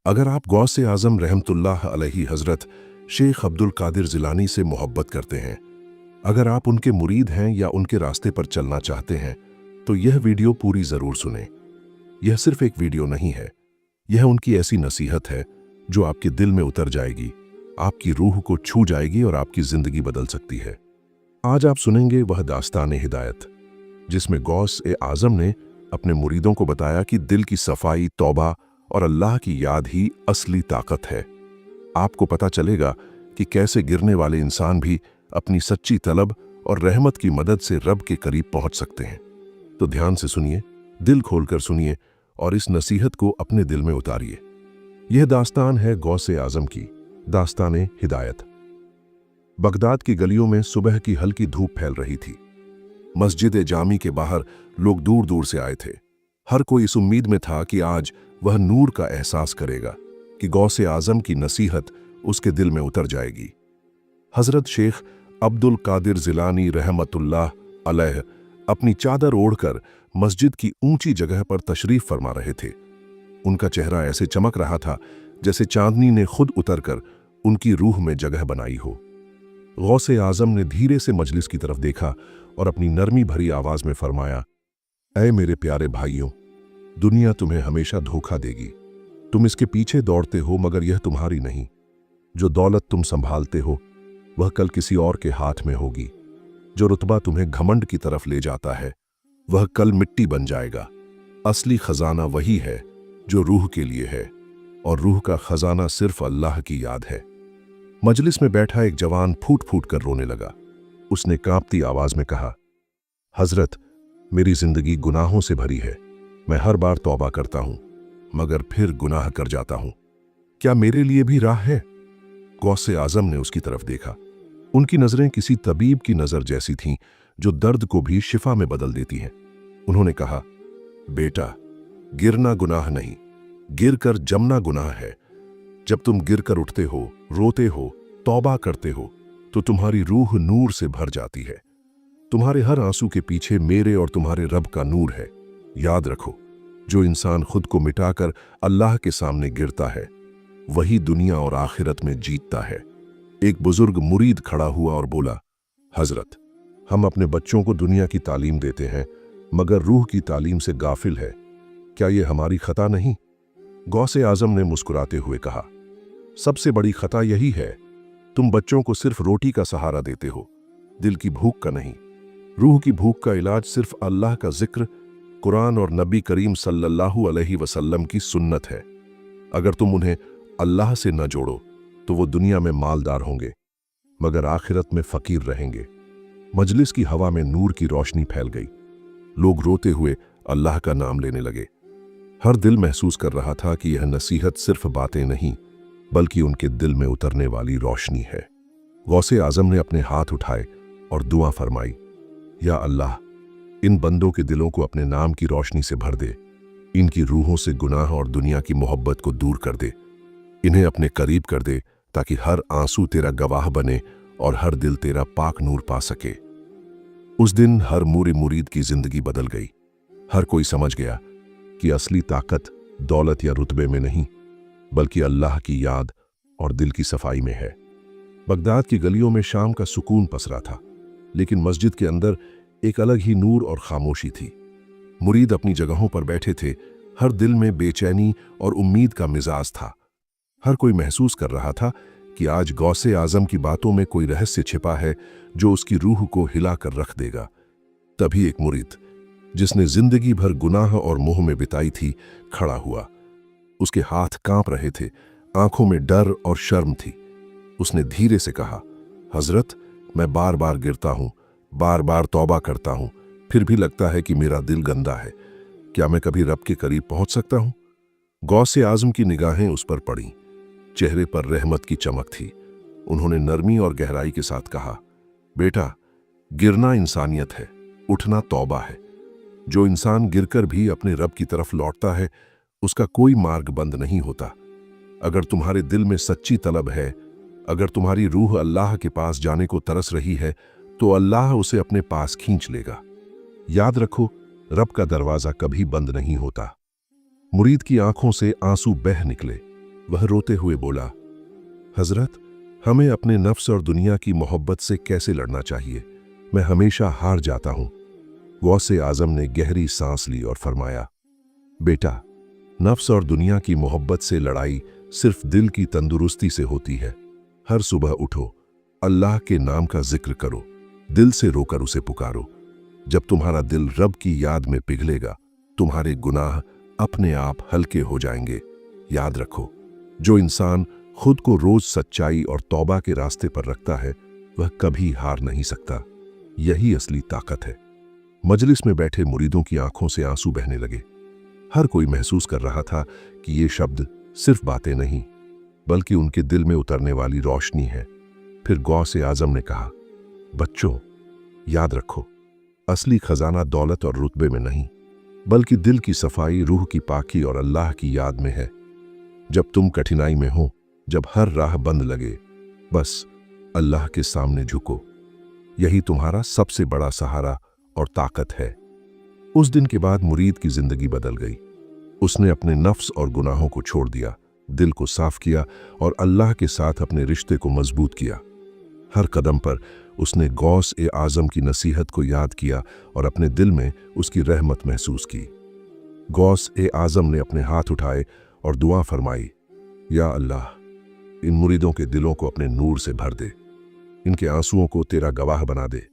अगर आप गौसे आजम रहमतुल्लाह अलैहि हजरत शेख अब्दुल कादिर जिलानी से मोहब्बत करते हैं, अगर आप उनके मुरीद हैं या उनके रास्ते पर चलना चाहते हैं, तो यह वीडियो पूरी जरूर सुनें। यह सिर्फ एक वीडियो नहीं है, यह उनकी ऐसी नसीहत है जो आपके दिल में उतर जाएगी, आपकी रूह को छू जाएगी और आपकी जिंदगी बदल सकती है। आज आप सुनेंगे वह दास्तान हिदायत जिसमें गौस ए आजम ने अपने मुरीदों को बताया कि दिल की सफाई, तौबा और अल्लाह की याद ही असली ताकत है। आपको पता चलेगा कि कैसे गिरने वाले इंसान भी अपनी सच्ची तलब और रहमत की मदद से रब के करीब पहुंच सकते हैं। तो ध्यान से सुनिए, दिल खोलकर सुनिए और इस नसीहत को अपने दिल में उतारिए। यह दास्तान है गौसे आजम की, दास्तान हिदायत। बगदाद की गलियों में सुबह की हल्की धूप फैल रही थी। मस्जिद जामी के बाहर लोग दूर दूर से आए थे। हर कोई इस उम्मीद में था कि आज वह नूर का एहसास करेगा, कि गौसे आजम की नसीहत उसके दिल में उतर जाएगी। हजरत शेख अब्दुल कादिर जिलानी रहमतुल्लाह अलैह अपनी चादर ओढ़कर मस्जिद की ऊंची जगह पर तशरीफ फरमा रहे थे। उनका चेहरा ऐसे चमक रहा था जैसे चांदनी ने खुद उतरकर उनकी रूह में जगह बनाई हो। गौसे आजम ने धीरे से मजलिस की तरफ देखा और अपनी नरमी भरी आवाज में फरमाया, ऐ मेरे प्यारे भाइयों, दुनिया तुम्हें हमेशा धोखा देगी। तुम इसके पीछे दौड़ते हो मगर यह तुम्हारी नहीं। जो दौलत तुम संभालते हो वह कल किसी और के हाथ में होगी। जो रुतबा तुम्हें घमंड की तरफ ले जाता है वह कल मिट्टी बन जाएगा। असली खजाना वही है जो रूह के लिए है, और रूह का खजाना सिर्फ अल्लाह की याद है। मजलिस में बैठा एक जवान फूट फूट कर रोने लगा। उसने कांपती आवाज में कहा, हजरत, मेरी जिंदगी गुनाहों से भरी है। मैं हर बार तौबा करता हूं मगर फिर गुनाह कर जाता हूं। क्या मेरे लिए भी राह है? गौसे आजम ने उसकी तरफ देखा। उनकी नजरें किसी तबीब की नजर जैसी थीं जो दर्द को भी शिफा में बदल देती हैं। उन्होंने कहा, बेटा, गिरना गुनाह नहीं, गिर कर जमना गुनाह है। जब तुम गिर कर उठते हो, रोते हो, तौबा करते हो, तो तुम्हारी रूह नूर से भर जाती है। तुम्हारे हर आंसू के पीछे मेरे और तुम्हारे रब का नूर है। याद रखो, जो इंसान खुद को मिटाकर अल्लाह के सामने गिरता है वही दुनिया और आखिरत में जीतता है। एक बुजुर्ग मुरीद खड़ा हुआ और बोला, हजरत, हम अपने बच्चों को दुनिया की तालीम देते हैं मगर रूह की तालीम से गाफिल है। क्या यह हमारी खता नहीं? गौसे आजम ने मुस्कुराते हुए कहा, सबसे बड़ी खता यही है, तुम बच्चों को सिर्फ रोटी का सहारा देते हो, दिल की भूख का नहीं। रूह की भूख का इलाज सिर्फ अल्लाह का जिक्र, कुरान और नबी करीम सल्लल्लाहु अलैहि वसल्लम की सुन्नत है। अगर तुम उन्हें अल्लाह से न जोड़ो तो वो दुनिया में मालदार होंगे मगर आखिरत में फकीर रहेंगे। मजलिस की हवा में नूर की रोशनी फैल गई। लोग रोते हुए अल्लाह का नाम लेने लगे। हर दिल महसूस कर रहा था कि यह नसीहत सिर्फ बातें नहीं बल्कि उनके दिल में उतरने वाली रोशनी है। गौसे आजम ने अपने हाथ उठाए और दुआ फरमाई, या अल्लाह, इन बंदों के दिलों को अपने नाम की रोशनी से भर दे। इनकी रूहों से गुनाह और दुनिया की मोहब्बत को दूर कर दे। इन्हें अपने करीब कर दे ताकि हर आंसू तेरा गवाह बने और हर दिल तेरा पाक नूर पा सके। उस दिन हर मुरीद की जिंदगी बदल गई। हर कोई समझ गया कि असली ताकत दौलत या रुतबे में नहीं बल्कि अल्लाह की याद और दिल की सफाई में है। बगदाद की गलियों में शाम का सुकून पसरा था, लेकिन मस्जिद के अंदर एक अलग ही नूर और खामोशी थी। मुरीद अपनी जगहों पर बैठे थे। हर दिल में बेचैनी और उम्मीद का मिजाज था। हर कोई महसूस कर रहा था कि आज गौसे आजम की बातों में कोई रहस्य छिपा है जो उसकी रूह को हिला कर रख देगा। तभी एक मुरीद, जिसने जिंदगी भर गुनाह और मोह में बिताई थी, खड़ा हुआ। उसके हाथ कांप रहे थे, आंखों में डर और शर्म थी। उसने धीरे से कहा, हजरत, मैं बार बार गिरता हूं, बार बार तौबा करता हूं, फिर भी लगता है कि मेरा दिल गंदा है। क्या मैं कभी रब के करीब पहुंच सकता हूं? गौसे आजम की निगाहें उस पर पड़ी। चेहरे पर रहमत की चमक थी। उन्होंने नरमी और गहराई के साथ कहा, बेटा, गिरना इंसानियत है, उठना तौबा है। जो इंसान गिरकर भी अपने रब की तरफ लौटता है उसका कोई मार्ग बंद नहीं होता। अगर तुम्हारे दिल में सच्ची तलब है, अगर तुम्हारी रूह अल्लाह के पास जाने को तरस रही है तो अल्लाह उसे अपने पास खींच लेगा। याद रखो, रब का दरवाजा कभी बंद नहीं होता। मुरीद की आंखों से आंसू बह निकले। वह रोते हुए बोला, हजरत, हमें अपने नफ्स और दुनिया की मोहब्बत से कैसे लड़ना चाहिए? मैं हमेशा हार जाता हूं। गौसे आजम ने गहरी सांस ली और फरमाया, बेटा, नफ्स और दुनिया की मोहब्बत से लड़ाई सिर्फ दिल की तंदुरुस्ती से होती है। हर सुबह उठो, अल्लाह के नाम का जिक्र करो, दिल से रोकर उसे पुकारो। जब तुम्हारा दिल रब की याद में पिघलेगा, तुम्हारे गुनाह अपने आप हल्के हो जाएंगे। याद रखो, जो इंसान खुद को रोज सच्चाई और तौबा के रास्ते पर रखता है, वह कभी हार नहीं सकता। यही असली ताकत है। मजलिस में बैठे मुरीदों की आंखों से आंसू बहने लगे। हर कोई महसूस कर रहा था कि ये शब्द सिर्फ बातें नहीं, बल्कि उनके दिल में उतरने वाली रोशनी है। फिर गौसे आजम ने कहा, बच्चों, याद रखो, असली खजाना दौलत और रुतबे में नहीं, बल्कि दिल की सफाई, रूह की पाकी और अल्लाह की याद में है। जब तुम कठिनाई में हो, जब हर राह बंद लगे, बस अल्लाह के सामने झुको। यही तुम्हारा सबसे बड़ा सहारा और ताकत है। उस दिन के बाद मुरीद की जिंदगी बदल गई। उसने अपने नफ्स और गुनाहों को छोड़ दिया, दिल को साफ किया और अल्लाह के साथ अपने रिश्ते को मजबूत किया। हर कदम पर उसने गौस ए आजम की नसीहत को याद किया और अपने दिल में उसकी रहमत महसूस की। गौस ए आजम ने अपने हाथ उठाए और दुआ फरमाई, या अल्लाह, इन मुरीदों के दिलों को अपने नूर से भर दे, इनके आंसुओं को तेरा गवाह बना दे,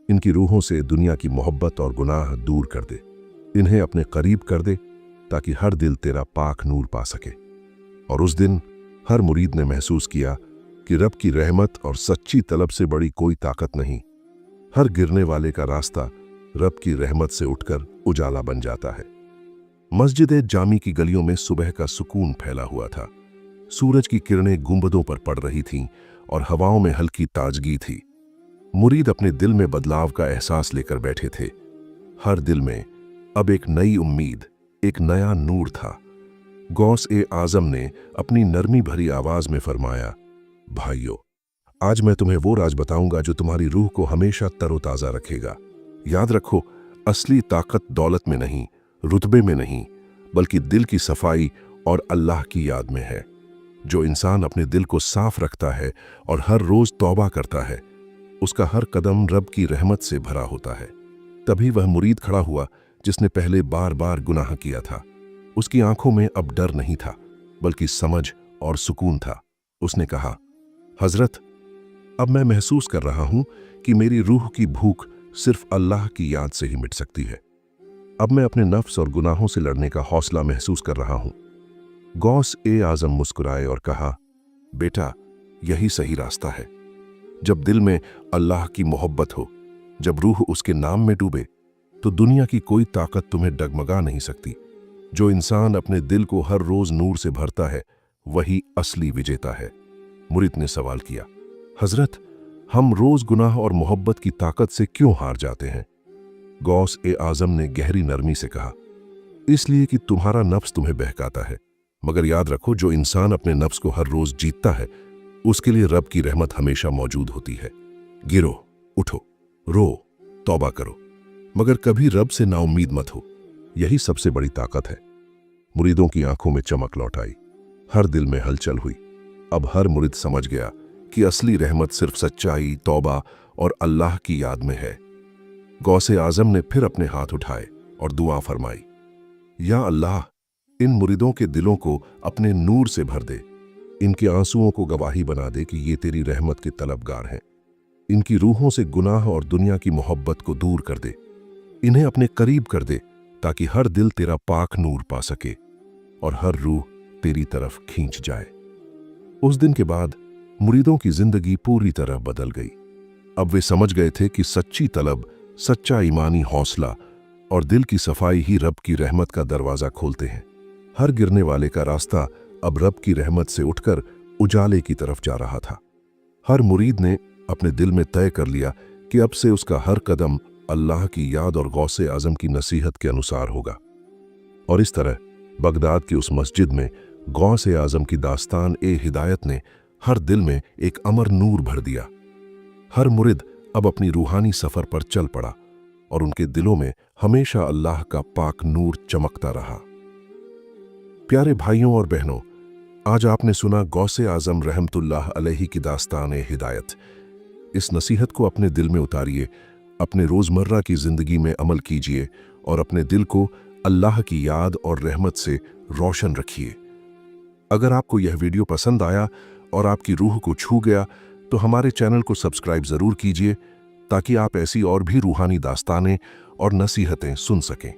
इनकी रूहों से दुनिया की मोहब्बत और गुनाह दूर कर दे, इन्हें अपने करीब कर दे ताकि हर दिल तेरा पाक नूर पा सके। और उस दिन हर मुरीद ने महसूस किया कि रब की रहमत और सच्ची तलब से बड़ी कोई ताकत नहीं। हर गिरने वाले का रास्ता रब की रहमत से उठकर उजाला बन जाता है। मस्जिद जामी की गलियों में सुबह का सुकून फैला हुआ था। सूरज की किरणें गुंबदों पर पड़ रही थीं और हवाओं में हल्की ताजगी थी। मुरीद अपने दिल में बदलाव का एहसास लेकर बैठे थे। हर दिल में अब एक नई उम्मीद, एक नया नूर था। गौस ए आजम ने अपनी नरमी भरी आवाज में फरमाया, भाइयों, आज मैं तुम्हें वो राज बताऊंगा जो तुम्हारी रूह को हमेशा तरोताजा रखेगा। याद रखो, असली ताकत दौलत में नहीं, रुतबे में नहीं, बल्कि दिल की सफाई और अल्लाह की याद में है। जो इंसान अपने दिल को साफ रखता है और हर रोज तौबा करता है, उसका हर कदम रब की रहमत से भरा होता है। तभी वह मुरीद खड़ा हुआ जिसने पहले बार बार गुनाह किया था। उसकी आंखों में अब डर नहीं था, बल्कि समझ और सुकून था। उसने कहा, हजरत, अब मैं महसूस कर रहा हूं कि मेरी रूह की भूख सिर्फ अल्लाह की याद से ही मिट सकती है। अब मैं अपने नफ्स और गुनाहों से लड़ने का हौसला महसूस कर रहा हूं। गौस ए आजम मुस्कुराए और कहा, बेटा, यही सही रास्ता है। जब दिल में अल्लाह की मोहब्बत हो, जब रूह उसके नाम में डूबे, तो दुनिया की कोई ताकत तुम्हें डगमगा नहीं सकती। जो इंसान अपने दिल को हर रोज नूर से भरता है, वही असली विजेता है। मुरीद ने सवाल किया, हजरत, हम रोज गुनाह और मोहब्बत की ताकत से क्यों हार जाते हैं? गौस ए आजम ने गहरी नरमी से कहा, इसलिए कि तुम्हारा नफ्स तुम्हें बहकाता है। मगर याद रखो, जो इंसान अपने नफ्स को हर रोज जीतता है, उसके लिए रब की रहमत हमेशा मौजूद होती है। गिरो, उठो, रो, तौबा करो, मगर कभी रब से नाउम्मीद मत हो। यही सबसे बड़ी ताकत है। मुरीदों की आंखों में चमक लौट आई, हर दिल में हलचल हुई। अब हर मुरीद समझ गया कि असली रहमत सिर्फ सच्चाई, तौबा और अल्लाह की याद में है। गौसे आजम ने फिर अपने हाथ उठाए और दुआ फरमाई, या अल्लाह, इन मुरीदों के दिलों को अपने नूर से भर दे, इनके आंसुओं को गवाही बना दे कि ये तेरी रहमत के तलबगार हैं। इनकी रूहों से गुनाह और दुनिया की मोहब्बत को दूर कर दे, इन्हें अपने करीब कर दे, ताकि हर दिल तेरा पाक नूर पा सके और हर रूह तेरी तरफ खींच जाए। उस दिन के बाद मुरीदों की जिंदगी पूरी तरह बदल गई। अब वे समझ गए थे कि सच्ची तलब, सच्चा ईमानी हौसला और दिल की सफाई ही रब की रहमत का दरवाजा खोलते हैं। हर गिरने वाले का रास्ता अब रब की रहमत से उठकर उजाले की तरफ जा रहा था। हर मुरीद ने अपने दिल में तय कर लिया कि अब से उसका हर कदम अल्लाह की याद और गौसे आजम की नसीहत के अनुसार होगा। और इस तरह बगदाद की उस मस्जिद में गौसे आजम की दास्तान ए हिदायत ने हर दिल में एक अमर नूर भर दिया। हर मुरीद अब अपनी रूहानी सफर पर चल पड़ा और उनके दिलों में हमेशा अल्लाह का पाक नूर चमकता रहा। प्यारे भाइयों और बहनों, आज आपने सुना गौसे आजम रहमतुल्लाह अलैहि की दास्तान हिदायत। इस नसीहत को अपने दिल में उतारिए, अपने रोज़मर्रा की ज़िंदगी में अमल कीजिए और अपने दिल को अल्लाह की याद और रहमत से रोशन रखिए। अगर आपको यह वीडियो पसंद आया और आपकी रूह को छू गया तो हमारे चैनल को सब्सक्राइब ज़रूर कीजिए ताकि आप ऐसी और भी रूहानी दास्तानें और नसीहतें सुन सकें।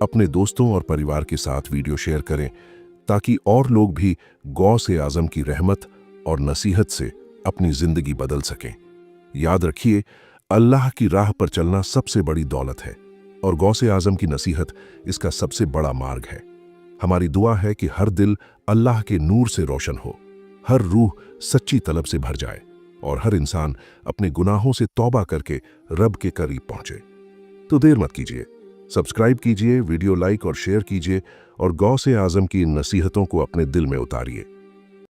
अपने दोस्तों और परिवार के साथ वीडियो शेयर करें ताकि और लोग भी गौसे आज़म की रहमत और नसीहत से अपनी ज़िंदगी बदल सकें। याद रखिए, अल्लाह की राह पर चलना सबसे बड़ी दौलत है और गौसे आज़म की नसीहत इसका सबसे बड़ा मार्ग है। हमारी दुआ है कि हर दिल अल्लाह के नूर से रोशन हो, हर रूह सच्ची तलब से भर जाए और हर इंसान अपने गुनाहों से तौबा करके रब के करीब पहुंचे। तो देर मत कीजिए, सब्सक्राइब कीजिए, वीडियो लाइक और शेयर कीजिए और गौसे आज़म की इन नसीहतों को अपने दिल में उतारिए।